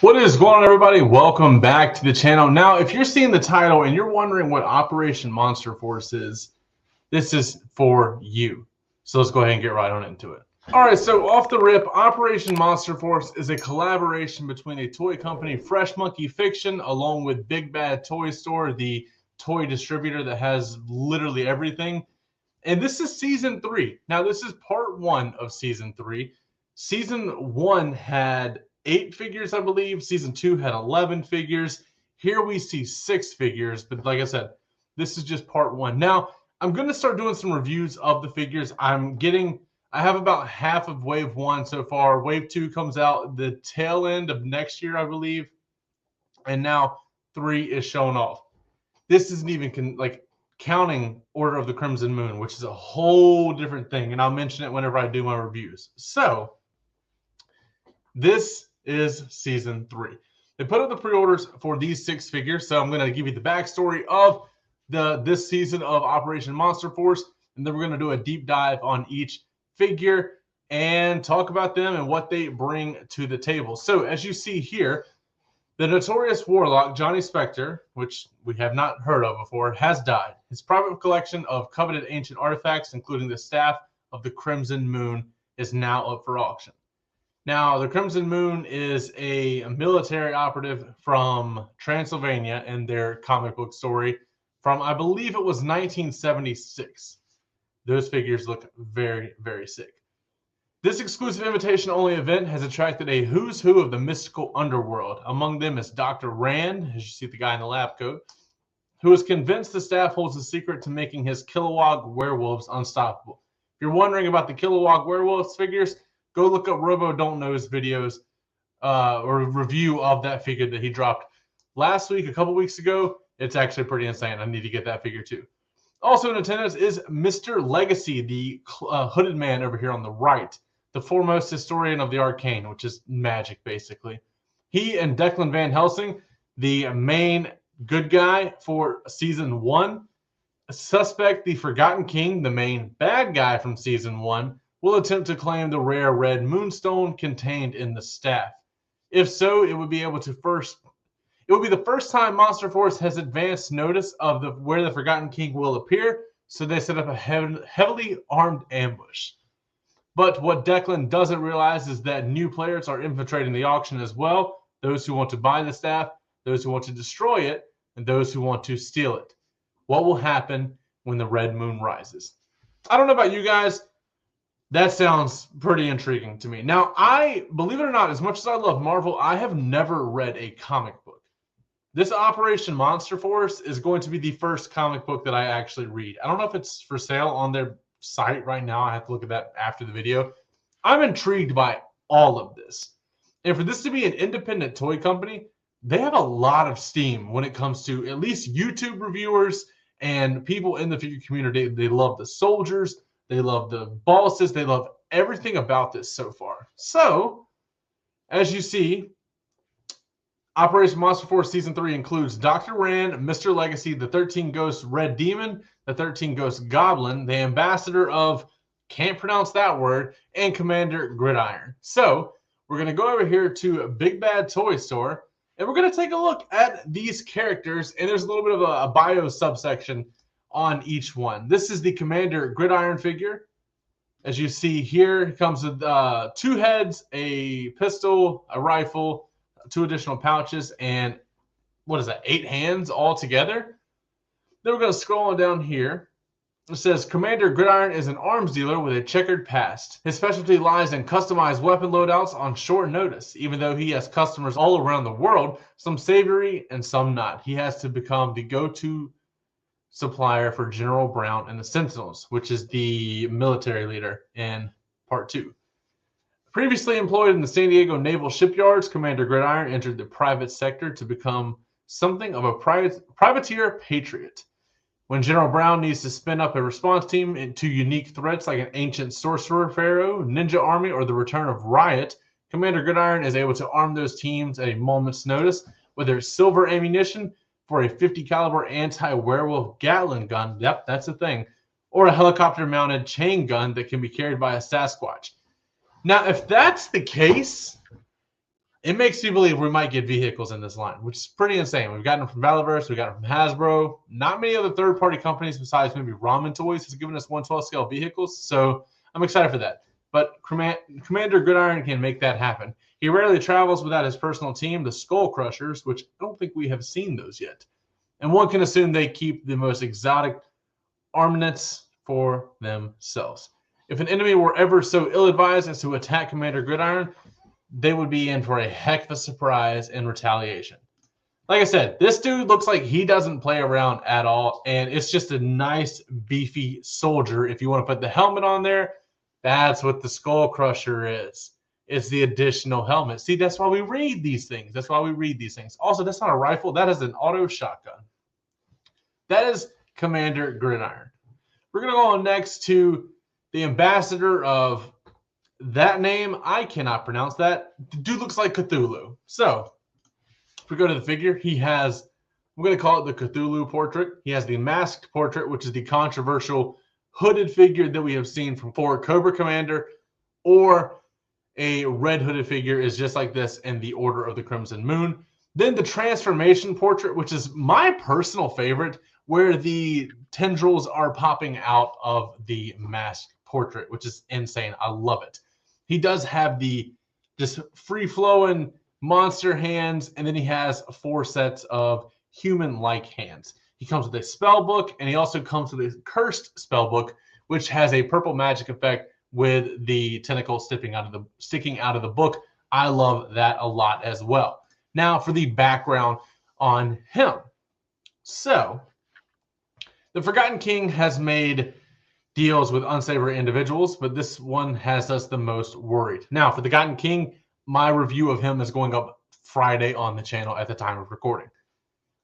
What is going on, everybody? Welcome back to the channel. Now, if you're seeing the title and you're wondering what Operation Monster Force is, this is for you. So let's go ahead and get right on into it. All right, so off the rip, Operation Monster Force is a collaboration between a toy company, Fresh Monkey Fiction, along with Big Bad Toy Store, the toy distributor that has literally everything. And this is season 3. Now, this is part 1 of season 3. Season 1 had 8 figures, I believe. Season 2 had 11 figures. Here we see 6 figures, but like I said, this is just part 1. Now, I'm going to start doing some reviews of the figures. I have about half of Wave 1 so far. Wave 2 comes out the tail end of next year, I believe. And now 3 is shown off. This isn't even counting Order of the Crimson Moon, which is a whole different thing. And I'll mention it whenever I do my reviews. So, this is season 3. They put up the pre-orders for these 6 figures, so I'm going to give you the backstory of this season of Operation Monster Force, and then we're going to do a deep dive on each figure and talk about them and what they bring to the table. So as you see here, the notorious warlock Johnny Spector, which we have not heard of before, has died. His private collection of coveted ancient artifacts, including the staff of the Crimson Moon, is now up for auction. Now, the Crimson Moon is a military operative from Transylvania in their comic book story from, I believe it was 1976. Those figures look very, very sick. This exclusive invitation-only event has attracted a who's who of the mystical underworld. Among them is Dr. Rand, as you see the guy in the lab coat, who is convinced the staff holds the secret to making his Kilowog werewolves unstoppable. If you're wondering about the Kilowog werewolves figures, go look up Robo Don't Know's videos or review of that figure that he dropped last week, a couple weeks ago. It's actually pretty insane. I need to get that figure too. Also in attendance is Mr. Legacy, the hooded man over here on the right, the foremost historian of the arcane, which is magic basically. He and Declan Van Helsing, the main good guy for season 1, suspect the Forgotten King, the main bad guy from season 1, will attempt to claim the rare red moonstone contained in the staff. If so, it would be the first time Monster Force has advanced notice of where the Forgotten King will appear, so they set up a heavily armed ambush. But what Declan doesn't realize is that new players are infiltrating the auction as well, those who want to buy the staff, those who want to destroy it, and those who want to steal it. What will happen when the red moon rises? I don't know about you guys. That sounds pretty intriguing to me. Now, believe it or not, as much as I love Marvel, I have never read a comic book. This Operation Monster Force is going to be the first comic book that I actually read. I don't know if it's for sale on their site right now. I have to look at that after the video. I'm intrigued by all of this. And for this to be an independent toy company, they have a lot of steam when it comes to at least YouTube reviewers and people in the figure community. They love the soldiers. They love the bosses. They love everything about this so far. So, as you see, Operation Monster Force Season 3 includes Dr. Rand, Mr. Legacy, the 13 Ghost Red Demon, the 13 Ghost Goblin, the Ambassador of, can't pronounce that word, and Commander Gridiron. So, we're going to go over here to Big Bad Toy Store, and we're going to take a look at these characters, and there's a little bit of a bio subsection on each one. This is the Commander Gridiron figure. As you see here, it comes with 2 heads, a pistol, a rifle, 2 additional pouches, and what is that, 8 hands all together? Then we're going to scroll on down here. It says, Commander Gridiron is an arms dealer with a checkered past. His specialty lies in customized weapon loadouts on short notice. Even though he has customers all around the world, some savory and some not, he has to become the go-to supplier for General Brown and the Sentinels, which is the military leader in part 2. Previously employed in the San Diego Naval Shipyards, Commander Gridiron entered the private sector to become something of a privateer patriot. When General Brown needs to spin up a response team to unique threats like an ancient sorcerer pharaoh, ninja army, or the return of Riot, Commander Gridiron is able to arm those teams at a moment's notice with their silver ammunition for a 50 caliber anti-werewolf Gatling gun, yep, that's a thing, or a helicopter-mounted chain gun that can be carried by a Sasquatch. Now, if that's the case, it makes me believe we might get vehicles in this line, which is pretty insane. We've gotten them from Valiverse, we've got them from Hasbro. Not many other third-party companies besides maybe Ramen Toys has given us 1/12 scale vehicles, so I'm excited for that. But Commander Gridiron can make that happen. He rarely travels without his personal team, the Skull Crushers, which I don't think we have seen those yet. And one can assume they keep the most exotic armaments for themselves. If an enemy were ever so ill-advised as to attack Commander Gridiron, they would be in for a heck of a surprise and retaliation. Like I said, this dude looks like he doesn't play around at all, and it's just a nice, beefy soldier. If you want to put the helmet on there, that's what the Skull Crusher is. It's the additional helmet. See, that's why we read these things. That's why we read these things. Also, that's not a rifle. That is an auto shotgun. That is Commander Gridiron. We're going to go on next to the ambassador of that name. I cannot pronounce that. The dude looks like Cthulhu. So, if we go to the figure, he has, I'm going to call it the Cthulhu portrait. He has the masked portrait, which is the controversial hooded figure that we have seen from Cobra Commander, or a red hooded figure is just like this in the Order of the Crimson Moon. Then the transformation portrait, which is my personal favorite, where the tendrils are popping out of the masked portrait, which is insane. I love it. He does have the just free-flowing monster hands, and then he has 4 sets of human-like hands. He comes with a spell book, and he also comes with a cursed spell book, which has a purple magic effect with the tentacle sticking out of the book. I love that a lot as well. Now for the background on him. So, the Forgotten King has made deals with unsavory individuals, but this one has us the most worried. Now, for the Forgotten King, my review of him is going up Friday on the channel at the time of recording.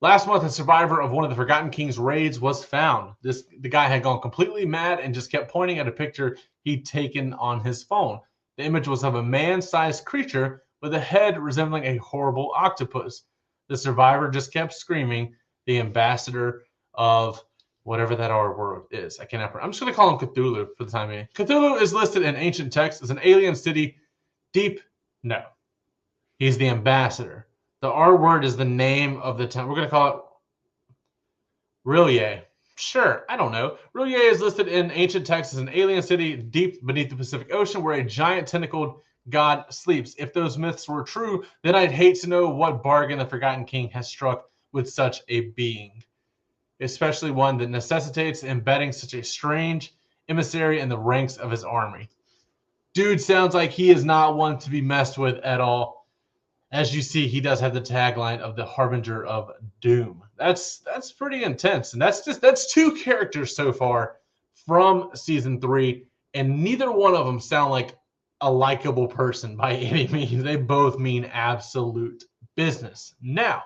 Last month, a survivor of one of the Forgotten King's raids was found. The guy had gone completely mad and just kept pointing at a picture he'd taken on his phone. The image was of a man-sized creature with a head resembling a horrible octopus. The survivor just kept screaming, the ambassador of whatever that R word is. I cannot. I'm just going to call him Cthulhu for the time being. Cthulhu is listed in ancient texts as an alien city deep. No. He's the ambassador. The R word is the name of the town. We're going to call it Rillier. Sure, I don't know. Rillier is listed in ancient texts as an alien city deep beneath the Pacific Ocean where a giant tentacled god sleeps. If those myths were true, then I'd hate to know what bargain the Forgotten King has struck with such a being, especially one that necessitates embedding such a strange emissary in the ranks of his army. Dude sounds like he is not one to be messed with at all. As you see, he does have the tagline of the Harbinger of Doom. That's pretty intense. And that's 2 characters so far from season 3, and neither one of them sound like a likable person by any means. They both mean absolute business. Now,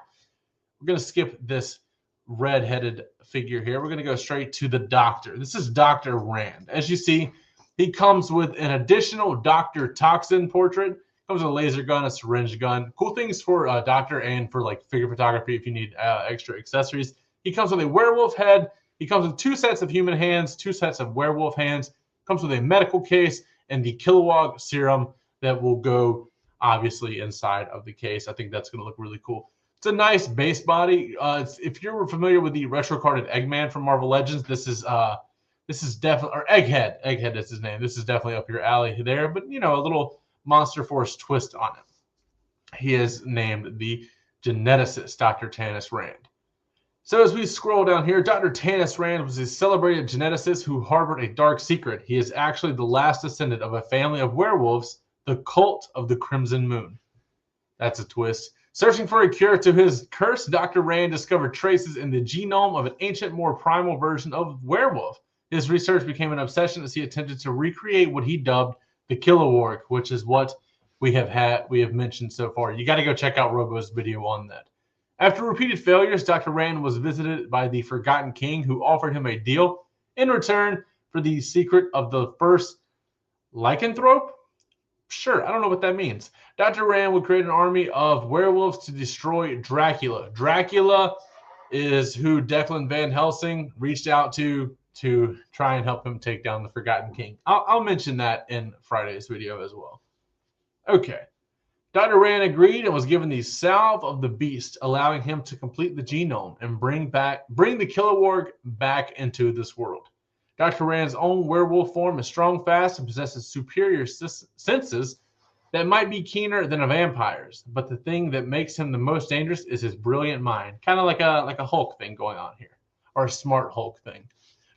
we're going to skip this red-headed figure here. We're going to go straight to the Doctor. This is Dr. Rand. As you see, he comes with an additional Dr. Toxin portrait. Comes with a laser gun, a syringe gun. Cool things for Doctor and for like figure photography if you need extra accessories. He comes with a werewolf head. He comes with 2 sets of human hands, 2 sets of werewolf hands. Comes with a medical case and the Kilowog serum that will go obviously inside of the case. I think that's going to look really cool. It's a nice base body. If you're familiar with the retro carded Eggman from Marvel Legends, this is definitely, or Egghead. Egghead is his name. This is definitely up your alley there. But you know, a little Monster Force twist on him. He is named the geneticist, Dr. Tanis Rand. So as we scroll down here, Dr. Tanis Rand was a celebrated geneticist who harbored a dark secret. He is actually the last descendant of a family of werewolves, the Cult of the Crimson Moon. That's a twist. Searching for a cure to his curse, Dr. Rand discovered traces in the genome of an ancient, more primal version of werewolf. His research became an obsession as he attempted to recreate what he dubbed the Kilowog, which is what we have mentioned so far. You got to go check out Robo's video on that. After repeated failures, Dr. Rand was visited by the Forgotten King, who offered him a deal in return for the secret of the first lycanthrope. Sure, I don't know what that means. Dr. Rand would create an army of werewolves to destroy Dracula. Dracula is who Declan Van Helsing reached out to try and help him take down the Forgotten King. I'll mention that in Friday's video as well. Okay. Dr. Rand agreed and was given the salve of the beast, allowing him to complete the genome and bring the Kilowog back into this world. Dr. Rand's own werewolf form is strong, fast, and possesses superior senses that might be keener than a vampire's. But the thing that makes him the most dangerous is his brilliant mind, kind of like a Hulk thing going on here, or a smart Hulk thing.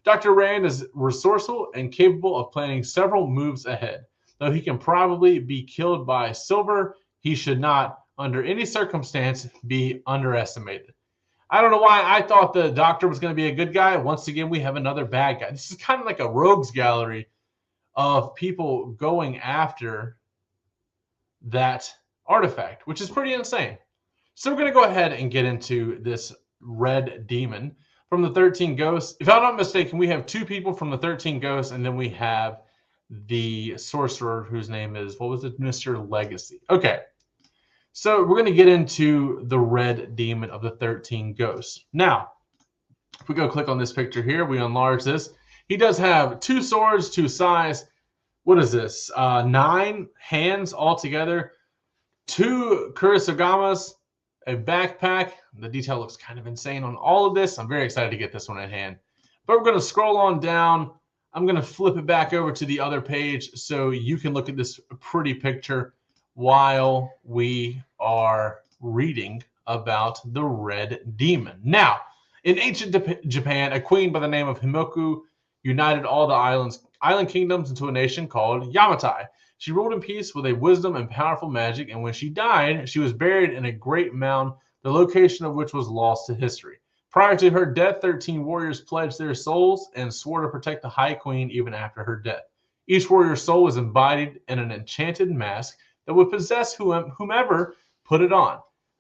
Dr. Rand is resourceful and capable of planning several moves ahead. Though he can probably be killed by Silver, he should not, under any circumstance, be underestimated. I don't know why I thought the Doctor was going to be a good guy. Once again, we have another bad guy. This is kind of like a rogues gallery of people going after that artifact, which is pretty insane. So we're going to go ahead and get into this red demon from the 13 Ghosts. If I'm not mistaken, we have 2 people from the 13 Ghosts, and then we have the sorcerer whose name is, what was it, Mr. Legacy. Okay, so we're going to get into the red demon of the 13 Ghosts. Now, if we go click on this picture here, we enlarge this. He does have 2 swords, 2 size. What is this? 9 hands altogether, 2 Kurisugamas, a backpack. The detail looks kind of insane on all of this. I'm very excited to get this one in hand. But we're going to scroll on down. I'm going to flip it back over to the other page so you can look at this pretty picture while we are reading about the red demon. Now, in ancient Japan, a queen by the name of Himiko united all the island kingdoms into a nation called Yamatai. She ruled in peace with a wisdom and powerful magic, and when she died, she was buried in a great mound, the location of which was lost to history. Prior to her death, 13 warriors pledged their souls and swore to protect the High Queen even after her death. Each warrior's soul was embodied in an enchanted mask that would possess whomever put it on,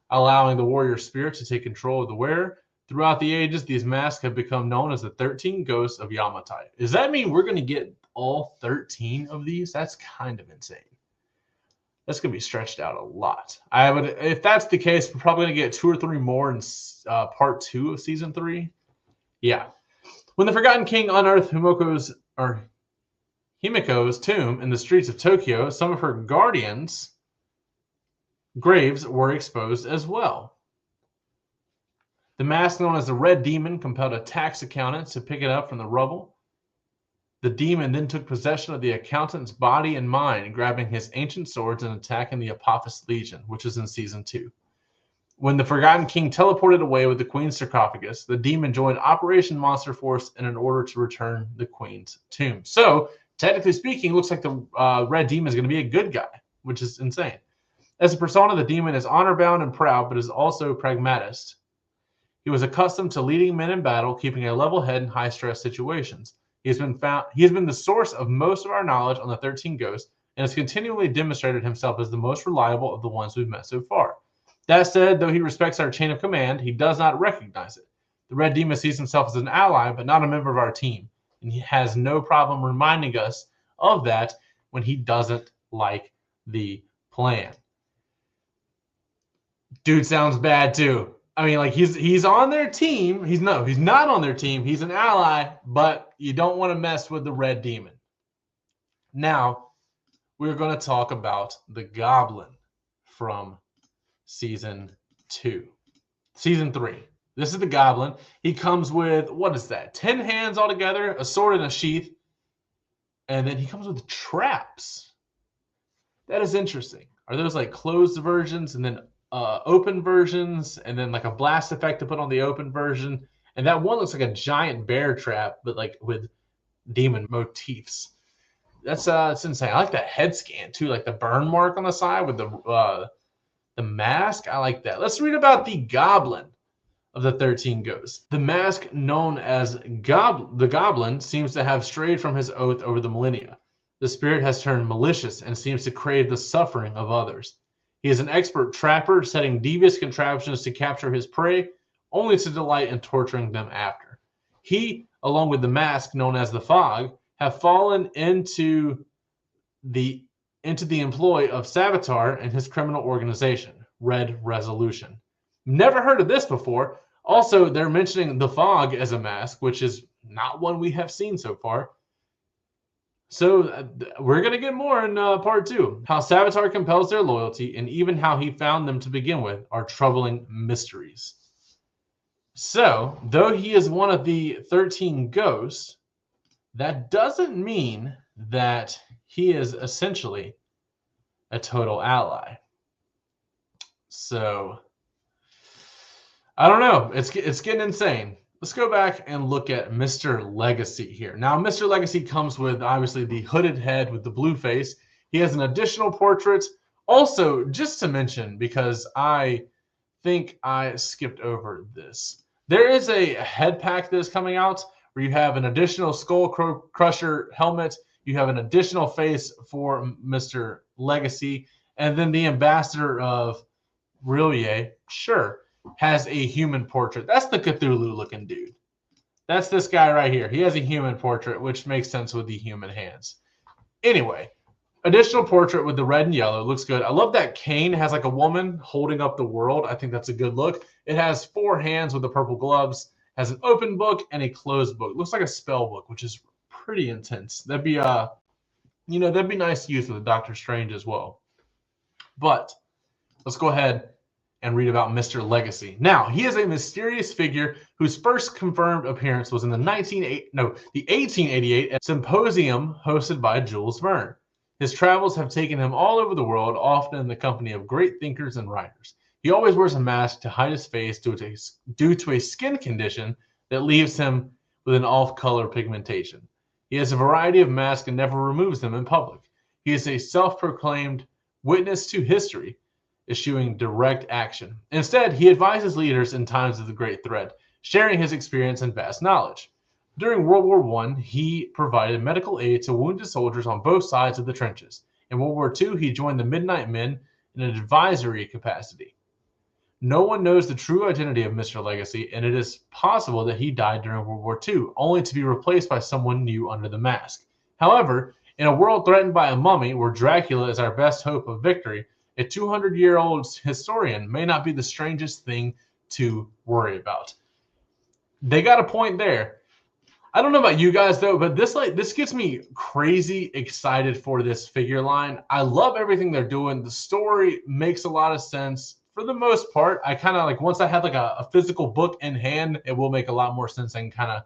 allowing the warrior spirit to take control of the wearer. Throughout the ages, these masks have become known as the 13 Ghosts of Yamatai. Does that mean we're going to get all 13 of these? That's kind of insane. That's going to be stretched out a lot. If that's the case, we're probably going to get 2 or 3 more in part 2 of season 3. Yeah. When the Forgotten King unearthed Himiko's tomb in the streets of Tokyo, some of her guardians' graves were exposed as well. The mask known as the Red Demon compelled a tax accountant to pick it up from the rubble. The demon then took possession of the accountant's body and mind, grabbing his ancient swords and attacking the Apophis Legion, which is in season 2. When the Forgotten King teleported away with the Queen's sarcophagus, the demon joined Operation Monster Force in order to return the Queen's tomb. So, technically speaking, it looks like the Red Demon is going to be a good guy, which is insane. As a persona, the demon is honor-bound and proud, but is also pragmatist. He was accustomed to leading men in battle, keeping a level head in high-stress situations. He has been the source of most of our knowledge on the 13 Ghosts and has continually demonstrated himself as the most reliable of the ones we've met so far. That said, though he respects our chain of command, he does not recognize it. The Red Demon sees himself as an ally, but not a member of our team, and he has no problem reminding us of that when he doesn't like the plan. Dude sounds bad too. I mean, like he's on their team. He's not on their team. He's an ally, but you don't want to mess with the Red Demon. Now, we're going to talk about the Goblin from season 3. This is the Goblin. He comes with, what is that? 10 hands altogether, a sword and a sheath, and then he comes with traps. That is interesting. Are those like closed versions and then open versions, and then like a blast effect to put on the open version? And that one looks like a giant bear trap, but like with demon motifs. That's it's insane. I like that head scan too, like the burn mark on the side with the mask. I like that. Let's read about the Goblin of the 13 Ghosts. The mask known as the Goblin seems to have strayed from his oath over the millennia. The spirit has turned malicious and seems to crave the suffering of others. He is an expert trapper, setting devious contraptions to capture his prey, only to delight in torturing them after. He, along with the mask known as the Fog, have fallen into the employ of Savitar and his criminal organization, Red Resolution. Never heard of this before. Also, they're mentioning the Fog as a mask, which is not one we have seen so far. So we're going to get more in part 2. How Savitar compels their loyalty and even how he found them to begin with are troubling mysteries. So, though he is one of the 13 ghosts, that doesn't mean that he is essentially a total ally. So, I don't know. It's getting insane. Let's go back and look at Mr. Legacy here. Now, Mr. Legacy comes with, obviously, the hooded head with the blue face. He has an additional portrait. Also, just to mention, because I think I skipped over this, there is a head pack that is coming out where you have an additional Skull Crusher helmet. You have an additional face for Mr. Legacy. And then the Ambassador of Rillier, sure, has a human portrait. That's the Cthulhu-looking dude. That's this guy right here. He has a human portrait, which makes sense with the human hands. Anyway, additional portrait with the red and yellow. Looks good. I love that cane has like a woman holding up the world. I think that's a good look. It has 4 hands with the purple gloves. Has an open book and a closed book. Looks like a spell book, which is pretty intense. That'd be that'd be nice to use with Doctor Strange as well. But let's go ahead and read about Mr. Legacy. Now, he is a mysterious figure whose first confirmed appearance was in the 1888 symposium hosted by Jules Verne. His travels have taken him all over the world, often in the company of great thinkers and writers. He always wears a mask to hide his face due to a skin condition that leaves him with an off-color pigmentation. He has a variety of masks and never removes them in public. He is a self-proclaimed witness to history, eschewing direct action. Instead, he advises leaders in times of the Great Threat, sharing his experience and vast knowledge. During World War I, he provided medical aid to wounded soldiers on both sides of the trenches. In World War II, he joined the Midnight Men in an advisory capacity. No one knows the true identity of Mr. Legacy, and it is possible that he died during World War II, only to be replaced by someone new under the mask. However, in a world threatened by a mummy where Dracula is our best hope of victory, a 200-year-old historian may not be the strangest thing to worry about. They got a point there. I don't know about you guys though, but this gets me crazy excited for this figure line. I love everything they're doing. The story makes a lot of sense. For the most part, I kind of like, once I have like a physical book in hand, it will make a lot more sense. I can kind of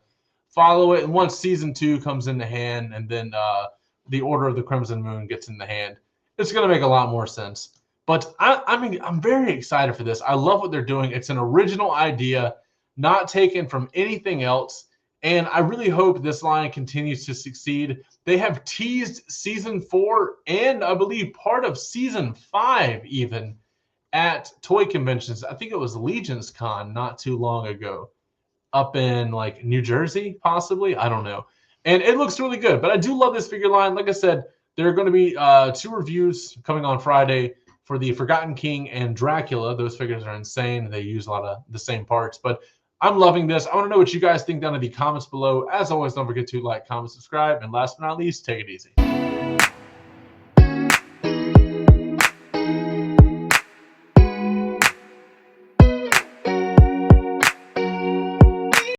follow it. And once season 2 comes into hand and then the Order of the Crimson Moon gets in the hand, it's going to make a lot more sense. But I'm very excited for this. I love what they're doing. It's an original idea, not taken from anything else. And I really hope this line continues to succeed. They have teased season 4 and I believe part of season 5 even at toy conventions. I think it was Legion's Con not too long ago up in like New Jersey, possibly. I don't know. And it looks really good. But I do love this figure line. Like I said, there are going to be 2 reviews coming on Friday for the Forgotten King and Dracula. Those figures are insane. They use a lot of the same parts. But I'm loving this. I want to know what you guys think down in the comments below. As always, don't forget to like, comment, subscribe. And last but not least, take it easy.